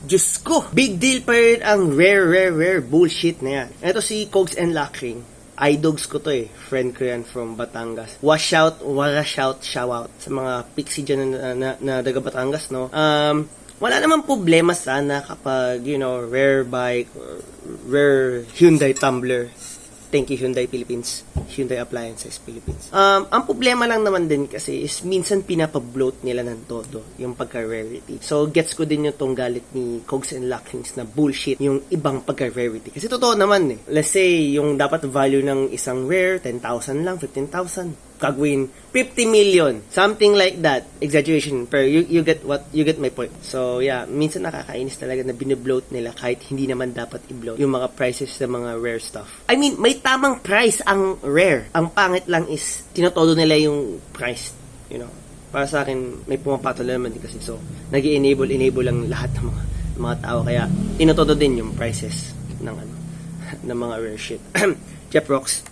Diyos ko, big deal pa rin ang rare bullshit na yan. Ito si Cogs and Locking. Idogs ko to eh. Friend ko yan from Batangas. Wash out shout out sa mga pixie dyan na taga Batangas, no? Wala namang problema sana kapag, rare bike or rare Hyundai Tumbler. Thank you, Hyundai Philippines. Hyundai Appliances Philippines. Ang problema lang naman din kasi is minsan pinapabloat nila ng todo yung pagka-rarity. So, gets ko din yung tong galit ni Cogs and Lockings na bullshit yung ibang pagka-rarity. Kasi totoo naman eh. Let's say, yung dapat value ng isang rare, 10,000 lang, 15,000. Kagawin 50 million, something like that. Exaggeration, pero you get my point. So yeah, minsan nakakainis talaga na binibloat nila kahit hindi naman dapat i-bloat yung mga prices ng mga rare stuff. I mean, may tamang price ang rare. Ang pangit lang is tinotodo nila yung price, Para sa akin, may pumapatol naman din kasi. So, nag-enable lang lahat ng mga tao kaya tinotodo din yung prices ng ng mga rare shit. Jeff Rocks.